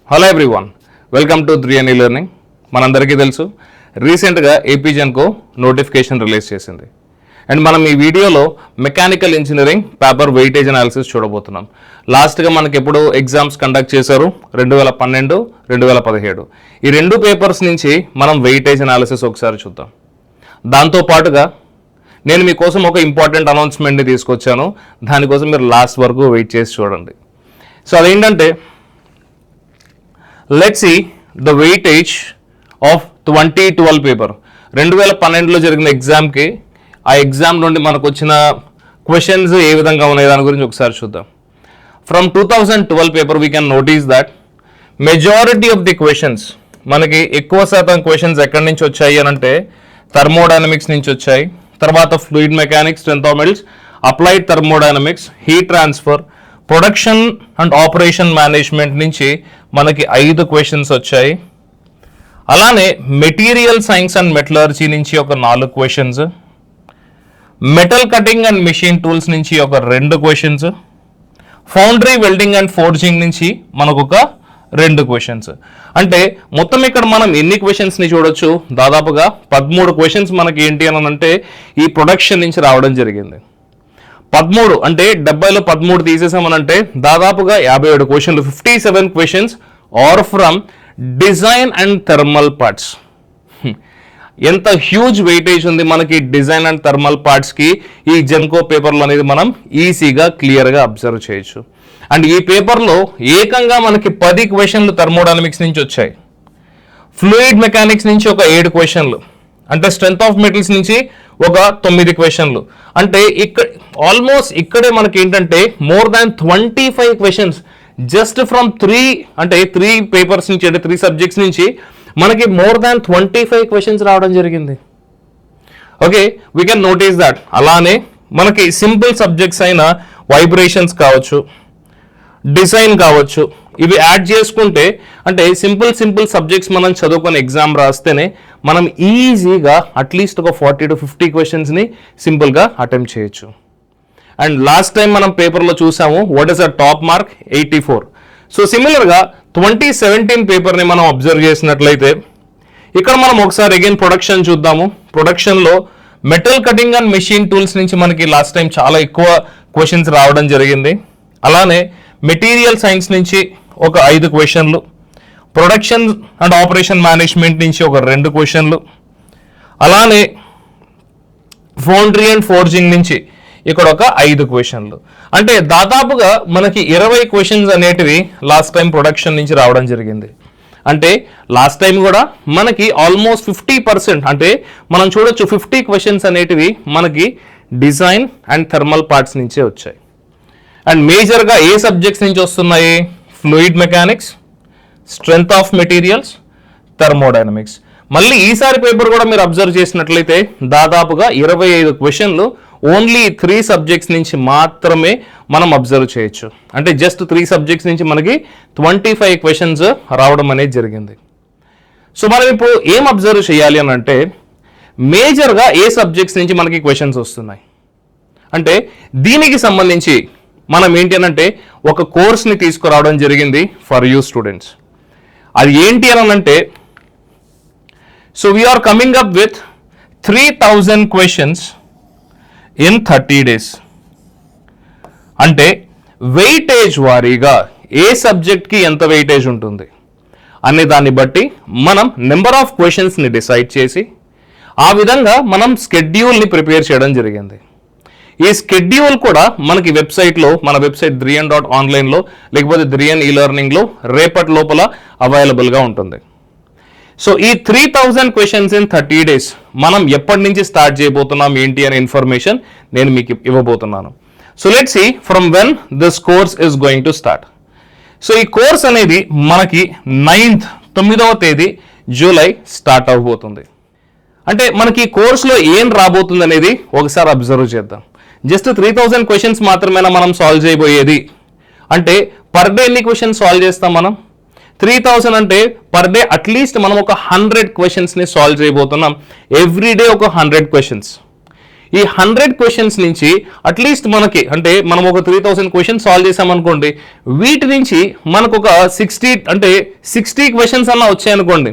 Hello everyone, welcome to 3N learning. మనందరికీ తెలుసు రీసెంట్గా ఏపీ జెన్కో నోటిఫికేషన్ రిలీజ్ చేసింది. అండ్ మనం ఈ వీడియోలో mechanical engineering paper weightage analysis చూడబోతున్నాం. లాస్ట్గా మనకి ఎప్పుడు ఎగ్జామ్స్ కండక్ట్ చేశారు 2012, 2017. ఈ రెండు పేపర్స్ నుంచి మనం వెయిటేజ్ అనాలిసిస్ ఒకసారి చూద్దాం. దాంతోపాటుగా నేను మీకోసం ఒక ఇంపార్టెంట్ అనౌన్స్మెంట్ని తీసుకొచ్చాను. దానికోసం మీరు లాస్ట్ వరకు వెయిట్ చేసి చూడండి. సో అదేంటంటే, let's see the weightage of 2012 paper. 2012లో జరిగిన ఎగ్జామ్కి ఆ ఎగ్జామ్ నుండి మనకు వచ్చిన క్వశ్చన్స్ ఏ విధంగా ఉన్నాయి దాని గురించి ఒకసారి చూద్దాం. From 2012 paper we can notice that majority of the questions, మనకి ఎక్కువ శాతం క్వశ్చన్స్ ఎక్కడి నుంచి వచ్చాయి అని అంటే థర్మోడైనమిక్స్ నుంచి వచ్చాయి. తర్వాత fluid mechanics, strength of metals, applied thermodynamics, heat transfer, production and operation management నుంచి మనకి 5 క్వశ్చన్స్ వచ్చాయి. అలానే మెటీరియల్ సైన్స్ అండ్ మెటలర్జీ నుంచి ఒక 4 questions, metal cutting and machine tools నుంచి ఒక 2 questions, foundry welding and forging నుంచి మనకు ఒక 2 క్వశ్చన్స్. అంటే మొత్తం ఇక్కడ మనం ఎన్ని క్వశ్చన్స్ని చూడొచ్చు? దాదాపుగా 13 క్వశ్చన్స్ మనకి ఏంటి అని అంటే ఈ ప్రొడక్షన్ నుంచి రావడం జరిగింది. 13 అంటే 70లో 13 తీసేసామనంటే దాదాపుగా 57 క్వశ్చన్లు, 57 questions are from design and thermal parts. ఎంత హ్యూజ్ వెయిటేజ్ ఉంది మనకి డిజైన్ అండ్ థర్మల్ పార్ట్స్కి ఈ జెన్కో పేపర్లో అనేది మనం ఈజీగా క్లియర్గా అబ్జర్వ్ చేయొచ్చు. అండ్ ఈ పేపర్లో ఏకంగా మనకి 10 క్వశ్చన్లు థర్మోడైనమిక్స్ నుంచి వచ్చాయి, ఫ్లూయిడ్ మెకానిక్స్ నుంచి ఒక 7 క్వశ్చన్లు, అంటే స్ట్రెంత్ ఆఫ్ మెటల్స్ నుంచి ఒక 9 క్వశ్చన్లు. అంటే ఇక్కడ ఆల్మోస్ట్ ఇక్కడే మనకి ఏంటంటే more than 25 questions just from 3 papers నుంచి, అంటే 3 సబ్జెక్ట్స్ నుంచి మనకి మోర్ దాన్ 25 క్వశ్చన్స్ రావడం జరిగింది. Okay, we can notice that. అలానే మనకి సింపుల్ సబ్జెక్ట్స్ అయిన వైబ్రేషన్స్ కావచ్చు, డిజైన్ కావచ్చు, ఇవి యాడ్ చేసుకుంటే అంటే సింపుల్ సబ్జెక్ట్స్ మనం చదువుకొని ఎగ్జామ్ రాస్తేనే మనం ఈజీగా అట్లీస్ట్ ఒక 40 to 50 క్వశ్చన్స్ని సింపుల్గా అటెంప్ట్ చేయొచ్చు. అండ్ లాస్ట్ టైం మనం పేపర్లో చూసాము what is a top mark 84. So సిమిలర్గా 2017 పేపర్ని మనం అబ్జర్వ్ చేసినట్లయితే ఇక్కడ మనం ఒకసారి అగైన్ ప్రొడక్షన్ చూద్దాము. ప్రొడక్షన్లో metal cutting and machine tools నుంచి మనకి లాస్ట్ టైం చాలా ఎక్కువ క్వశ్చన్స్ రావడం జరిగింది. అలానే మెటీరియల్ సైన్స్ నుంచి ఒక 5 క్వశ్చన్లు, ప్రొడక్షన్ అండ్ ఆపరేషన్ మేనేజ్మెంట్ నుంచి ఒక 2 క్వశ్చన్లు, అలానే ఫౌండరీ అండ్ ఫోర్జింగ్ నుంచి ఇక్కడ ఒక 5 క్వశ్చన్లు. అంటే దాదాపుగా మనకి 20 క్వశ్చన్స్ అనేటివి లాస్ట్ టైం ప్రొడక్షన్ నుంచి రావడం జరిగింది. అంటే లాస్ట్ టైం కూడా మనకి ఆల్మోస్ట్ 50%, అంటే మనం చూడొచ్చు 50 క్వశ్చన్స్ అనేటివి మనకి డిజైన్ అండ్ థర్మల్ పార్ట్స్ నుంచే వచ్చాయి. అండ్ మేజర్గా ఏ సబ్జెక్ట్స్ నుంచి వస్తున్నాయి? Fluid mechanics, strength of materials, thermodynamics. మళ్ళీ ఈసారి పేపర్ కూడా మీరు అబ్జర్వ్ చేసినట్లయితే దాదాపుగా 25 క్వశ్చన్లు ఓన్లీ 3 సబ్జెక్ట్స్ నుంచి మాత్రమే మనం అబ్జర్వ్ చేయొచ్చు. అంటే జస్ట్ 3 సబ్జెక్ట్స్ నుంచి మనకి 25 క్వశ్చన్స్ రావడం అనేది జరిగింది. సో మనం ఇప్పుడు ఏం అబ్జర్వ్ చేయాలి అని అంటే మేజర్గా ఏ సబ్జెక్ట్స్ నుంచి మనకి క్వశ్చన్స్ వస్తున్నాయి అంటే దీనికి సంబంధించి మనం ఏంటి అనంటే ఒక కోర్స్ని తీసుకురావడం జరిగింది ఫర్ యూ స్టూడెంట్స్. అది ఏంటి అని అంటే, so we are coming up with 3000 questions in 30 days. అంటే వెయిటేజ్ వారీగా ఏ సబ్జెక్ట్కి ఎంత వెయిటేజ్ ఉంటుంది అనే దాన్ని బట్టి మనం నెంబర్ ఆఫ్ క్వశ్చన్స్ని డిసైడ్ చేసి ఆ విధంగా మనం స్కెడ్యూల్ని ప్రిపేర్ చేయడం జరిగింది. ఈ స్కెడ్యూల్ కూడా మనకి వెబ్సైట్లో, మన వెబ్సైట్ 3n.onlineలో లేకపోతే 3N ఈలెర్నింగ్లో రేపటి లోపల అవైలబుల్గా ఉంటుంది. సో ఈ 3000 క్వశ్చన్స్ ఇన్ 30 days మనం ఎప్పటి నుంచి స్టార్ట్ చేయబోతున్నాం ఏంటి అనే ఇన్ఫర్మేషన్ నేను మీకు ఇవ్వబోతున్నాను. So let's see from when this course is going to start. So ఈ కోర్స్ అనేది మనకి 9వ తేదీ జూలై స్టార్ట్ అవబోతుంది. అంటే మనకి ఈ కోర్సులో ఏం రాబోతుంది అనేది ఒకసారి అబ్జర్వ్ చేద్దాం. జస్ట్ 3000 క్వశ్చన్స్ మాత్రమేనా మనం సాల్వ్ చేయబోయేది? అంటే పర్ డే ఎన్ని క్వశ్చన్స్ సాల్వ్ చేస్తాం మనం? 3000 అంటే పర్ డే అట్లీస్ట్ మనం ఒక 100 క్వశ్చన్స్ని సాల్వ్ చేయబోతున్నాం. ఎవ్రీ డే ఒక 100 క్వశ్చన్స్. ఈ 100 క్వశ్చన్స్ నుంచి అట్లీస్ట్ మనకి అంటే మనం ఒక 3000 క్వశ్చన్స్ సాల్వ్ చేసామనుకోండి, వీటి నుంచి మనకు ఒక 60 క్వశ్చన్స్ అన్న వచ్చాయనుకోండి,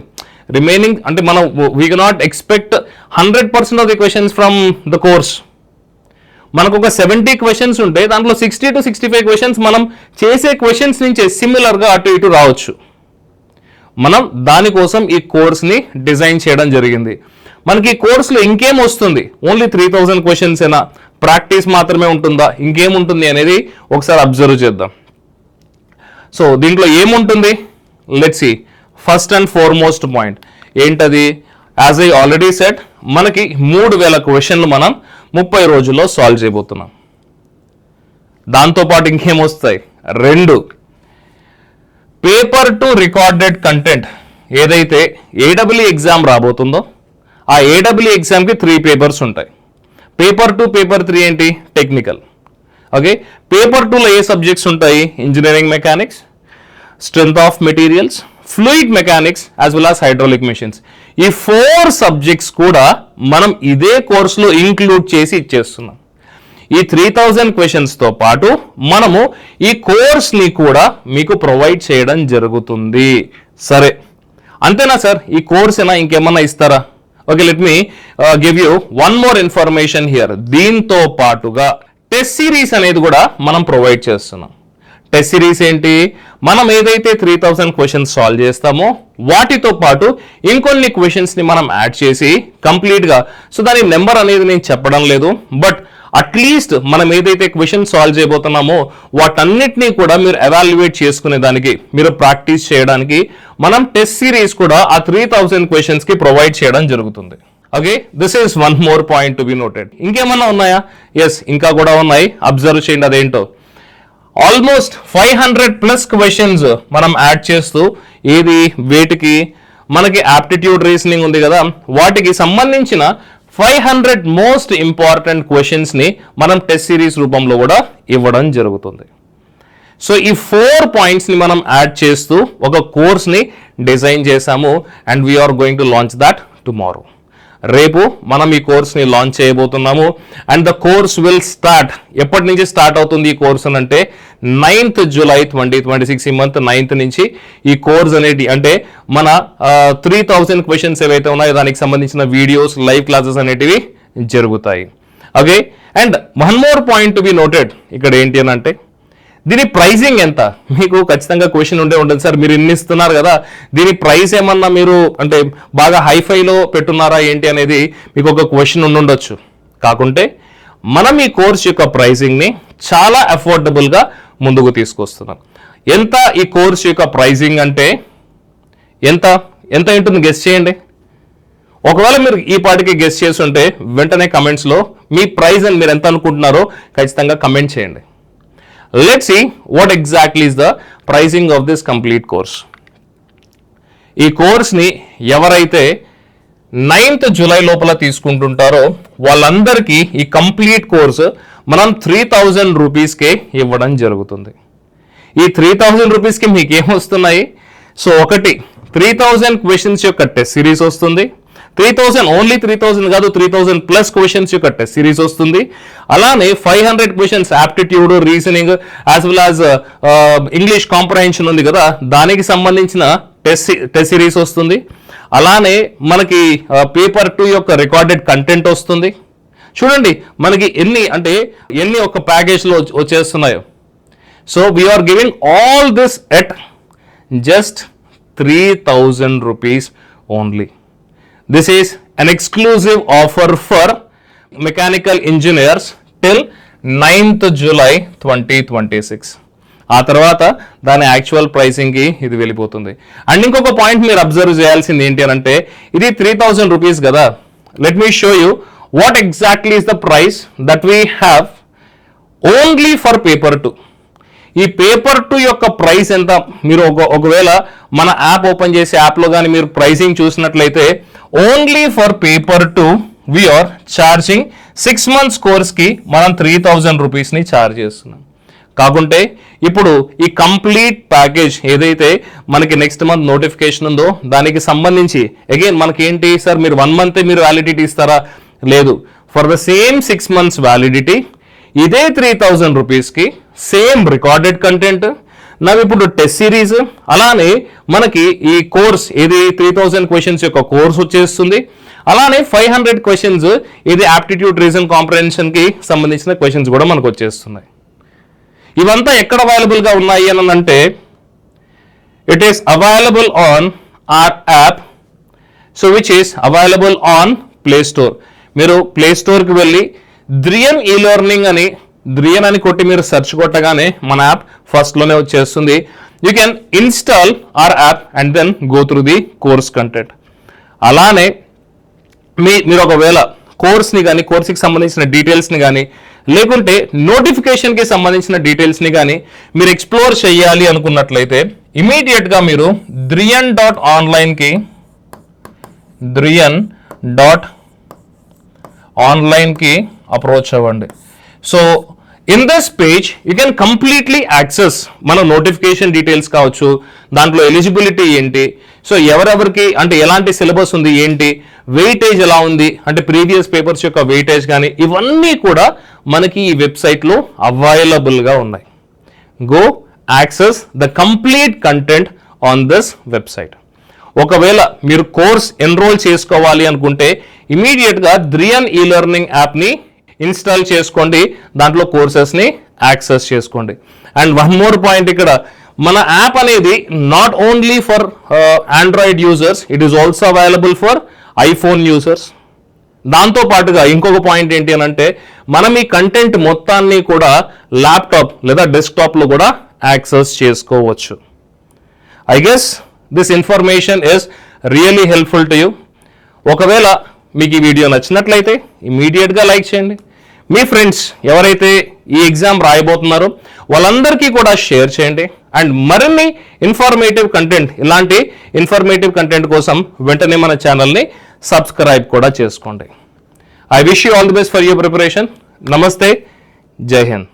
రిమైనింగ్ అంటే మనం we cannot expect 100% of the questions from the course. మనకు ఒక 70 క్వశ్చన్స్ ఉంటే దాంట్లో 60 to 65 క్వశ్చన్స్ మనం చేసే క్వశ్చన్స్ నుంచే సిమిలర్గా అటు ఇటు రావచ్చు. మనం దానికోసం ఈ కోర్స్ని డిజైన్ చేయడం జరిగింది. మనకి ఈ కోర్సులో ఇంకేం వస్తుంది, ఓన్లీ 3000 క్వశ్చన్స్ ఏనా, ప్రాక్టీస్ మాత్రమే ఉంటుందా, ఇంకేముంటుంది అనేది ఒకసారి అబ్జర్వ్ చేద్దాం. సో దీంట్లో ఏముంటుంది, let's see. First and foremost point ఏంటది, యాజ్ ఐ ఆల్రెడీ సెడ్, మనకి 3000 క్వశ్చన్లు మనం 30 రోజుల్లో సాల్వ్ చేయబోతున్నాం. దాంతోపాటు ఇంకేమొస్తాయి, 2 పేపర్ టు రికార్డెడ్ కంటెంట్. ఏదైతే ఏడబ్ల్యూ ఎగ్జామ్ రాబోతుందో ఆ ఏడబ్ల్యూ ఎగ్జామ్కి 3 పేపర్స్ ఉంటాయి. పేపర్ 2, పేపర్ 3 ఏంటి, టెక్నికల్. ఓకే, పేపర్ 2లో ఏ సబ్జెక్ట్స్ ఉంటాయి, engineering mechanics, strength of materials, fluid mechanics as well as hydraulic machines. ఈ 4 సబ్జెక్ట్స్ కూడా మనం ఇదే కోర్సులో ఇంక్లూడ్ చేసి ఇచ్చేస్తున్నాం. ఈ 3000 క్వశ్చన్స్తో పాటు మనము ఈ కోర్స్ని కూడా మీకు ప్రొవైడ్ చేయడం జరుగుతుంది. సరే, అంతేనా సార్, ఈ కోర్స్ అయినా ఇంకేమన్నా ఇస్తారా? Okay, let me give you one more information here. దీంతో పాటుగా టెస్ట్ సిరీస్ అనేది కూడా మనం ప్రొవైడ్ చేస్తున్నాం. టెస్ట్ సిరీస్ ఏంటి, మనం ఏదైతే 3000 క్వశ్చన్స్ సాల్వ్ చేస్తామో వాటితో పాటు ఇంకొన్ని క్వశ్చన్స్ని మనం యాడ్ చేసి కంప్లీట్గా, సో దాని నెంబర్ అనేది నేను చెప్పడం లేదు, బట్ అట్లీస్ట్ మనం ఏదైతే క్వశ్చన్ సాల్వ్ చేయబోతున్నామో వాటన్నిటినీ కూడా మీరు ఎవాల్యుయేట్ చేసుకునే దానికి, మీరు ప్రాక్టీస్ చేయడానికి మనం టెస్ట్ సిరీస్ కూడా ఆ 3000 క్వశ్చన్స్ కి ప్రొవైడ్ చేయడం జరుగుతుంది. Okay, this is one more point to be noted. ఇంకేమన్నా ఉన్నాయా? ఎస్, ఇంకా కూడా ఉన్నాయి. అబ్జర్వ్ చేయండి అదేంటో. ఆల్మోస్ట్ 500+ క్వశ్చన్స్ మనం యాడ్ చేస్తూ, ఏది వేటికి, మనకి ఆప్టిట్యూడ్ రీజనింగ్ ఉంది కదా, వాటికి సంబంధించిన 500 మోస్ట్ ఇంపార్టెంట్ క్వశ్చన్స్ని మనం టెస్ట్ సిరీస్ రూపంలో కూడా ఇవ్వడం జరుగుతుంది. సో ఈ 4 పాయింట్స్ని మనం యాడ్ చేస్తూ ఒక కోర్స్ని డిజైన్ చేశాము. And we are going to launch that tomorrow. రేపు మనం ఈ కోర్స్ని లాంచ్ చేయబోతున్నాము. And the course will start. ఎప్పటి నుంచి స్టార్ట్ అవుతుంది ఈ కోర్స్ అని అంటే 9th July 2026, ఈ మంత్ 9th నుంచి ఈ కోర్స్ అనేది, అంటే మన 3000 క్వశ్చన్స్ ఏవైతే ఉన్నాయో దానికి సంబంధించిన వీడియోస్, లైవ్ క్లాసెస్ అనేటివి జరుగుతాయి. Okay, and one more point to be noted. ఇక్కడ ఏంటి అని అంటే, దీని ప్రైజింగ్ ఎంత? మీకు ఖచ్చితంగా క్వశ్చన్ ఉంటుంది సార్, మీరు ఇన్ని ఇస్తున్నారు కదా, దీని ప్రైస్ ఏమన్నా మీరు అంటే బాగా హైఫైలో పెట్టున్నారా ఏంటి అనేది మీకు ఒక క్వశ్చన్ ఉండొచ్చు. కాకుంటే మనం ఈ కోర్స్ యొక్క ప్రైజింగ్ని చాలా అఫోర్డబుల్గా ముందుకు తీసుకొస్తున్నాం. ఎంత ఈ కోర్స్ యొక్క ప్రైజింగ్ అంటే ఎంత ఎంత ఉంటుంది గెస్ చేయండి. ఒకవేళ మీరు ఈ పాటికి గెస్ చేస్తుంటే వెంటనే కమెంట్స్లో మీ ప్రైస్ అని మీరు ఎంత అనుకుంటున్నారో ఖచ్చితంగా కమెంట్ చేయండి. Let's see what exactly is the pricing of this complete course. ఈ కోర్స్ని ఎవరైతే 9th July లోపల తీసుకుంటుంటారో వాళ్ళందరికీ ఈ కంప్లీట్ కోర్సు మనం 3000 రూపీస్కే ఇవ్వడం జరుగుతుంది. ఈ 3000 రూపీస్కి మీకు ఏమొస్తున్నాయి? సో ఒకటి 3000 క్వశ్చన్స్ యొక్క టెస్ట్ సిరీస్ వస్తుంది. 3000 ఓన్లీ 3000 కాదు, 3000+ క్వశ్చన్స్ యొక్క టెస్ట్ సిరీస్ వస్తుంది. అలానే 500 questions aptitude, reasoning as well as English comprehension ఉంది కదా, దానికి సంబంధించిన టెస్ట్ సిరీస్ వస్తుంది. అలానే మనకి పేపర్ 2 యొక్క రికార్డెడ్ కంటెంట్ వస్తుంది. చూడండి మనకి ఎన్ని ఒక ప్యాకేజ్లో వచ్చేస్తున్నాయో. So we are giving all this at just 3000 rupees only. This is an exclusive offer for mechanical engineers till 9th July 2026. ఆ తర్వాత దాని యాక్చువల్ ప్రైసింగ్కి ఇది వెళ్ళిపోతుంది. అండ్ ఇంకొక పాయింట్ మీరు అబ్జర్వ్ చేయాల్సింది ఏంటి అని అంటే, ఇది 3000 రూపీస్ కదా. Let me show you what exactly is the price that we have only for paper 2. ఈ పేపర్ 2 యొక్క ప్రైస్ ఎంత? మీరు ఒకవేళ మన యాప్ ఓపెన్ చేసి యాప్లో కానీ మీరు ప్రైసింగ్ చూసినట్లయితే only for paper 2 we are charging 6 months కోర్స్కి మనం 3000 రూపీస్ని ఛార్జ్ చేస్తున్నాం. కాకుంటే ఇప్పుడు ఈ కంప్లీట్ ప్యాకేజ్ ఏదైతే మనకి నెక్స్ట్ మంత్ నోటిఫికేషన్ ఉందో దానికి సంబంధించి అగైన్ మనకి ఏంటి సార్, మీరు 1 month మీరు వ్యాలిడిటీ ఇస్తారా? లేదు, for the same 6 months validity, ఇదే 3000 రూపీస్కి సేమ్ రికార్డెడ్ కంటెంట్. నవ్వు ఇప్పుడు టెస్ట్ సిరీస్, అలానే మనకి ఈ కోర్స్ ఇది 3000 క్వశ్చన్స్ యొక్క కోర్స్ వచ్చేస్తుంది. అలానే 500 క్వశ్చన్స్ ఇది యాప్టిట్యూడ్ రీజన్ కాంప్రహెన్షన్కి సంబంధించిన క్వశ్చన్స్ కూడా మనకు వచ్చేస్తున్నాయి. ఇవంతా ఎక్కడ అవైలబుల్గా ఉన్నాయి అని అంటే it is available on our app, so which is available on play store. మీరు ప్లే స్టోర్కి వెళ్ళి ధ్రియన్ ఈ లెర్నింగ్ అని ధ్రియన్ అని కొట్టి మీరు సెర్చ్ కొట్టగానే మన యాప్ ఫస్ట్లోనే వచ్చేస్తుంది. You can install our app and then go through the course content. అలానే మీరు ఒకవేళ కోర్స్ని కానీ కోర్స్కి సంబంధించిన డీటెయిల్స్ని కానీ లేకుంటే నోటిఫికేషన్కి సంబంధించిన డీటెయిల్స్ని కానీ మీరు ఎక్స్ప్లోర్ చేయాలి అనుకున్నట్లయితే ఇమీడియట్గా మీరు ధ్రియన్.ఆన్లైన్కి అప్రోచ్ అవ్వండి. So in this page you can completely access మన నోటిఫికేషన్ డీటెయిల్స్ కావచ్చు, దాంట్లో ఎలిజిబిలిటీ ఏంటి, సో ఎవరెవరికి అంటే ఎలాంటి సిలబస్ ఉంది ఏంటి, వెయిటేజ్ ఎలా ఉంది అంటే ప్రీవియస్ పేపర్స్ యొక్క వెయిటేజ్ కానీ ఇవన్నీ కూడా మనకి ఈ వెబ్సైట్లో అవైలబుల్గా ఉన్నాయి. Go access the complete content on this website. ఒకవేళ మీరు కోర్స్ ఎన్రోల్ చేసుకోవాలి అనుకుంటే ఇమీడియట్గా ధ్రియన్ ఈ లెర్నింగ్ యాప్ని ఇన్స్టాల్ చేసుకోండి, దాంట్లో కోర్సెస్ని యాక్సెస్ చేసుకోండి. అండ్ వన్ మోర్ పాయింట్, ఇక్కడ మన యాప్ అనేది not only for Android users, it is also available for iPhone users. దాంతో పాటుగా ఇంకొక పాయింట్ ఏంటి అని అంటే మనం ఈ కంటెంట్ మొత్తాన్ని కూడా ల్యాప్టాప్ లేదా డెస్క్టాప్లో కూడా యాక్సెస్ చేసుకోవచ్చు. I guess this information is really helpful to you. ఒకవేళ మీకు ఈ వీడియో నచ్చినట్లయితే ఇమీడియట్గా లైక్ చేయండి. మీ ఫ్రెండ్స్ ఎవరైతే ఈ ఎగ్జామ్ రాయబోతున్నారో వాళ్ళందరికీ కూడా షేర్ చేయండి. అండ్ మరిన్ని ఇన్ఫర్మేటివ్ కంటెంట్, ఇలాంటి ఇన్ఫర్మేటివ్ కంటెంట్ కోసం వెంటనే మన ఛానల్ని సబ్స్క్రైబ్ కూడా చేసుకోండి. I wish you all the best for your preparation. నమస్తే, జై హింద్.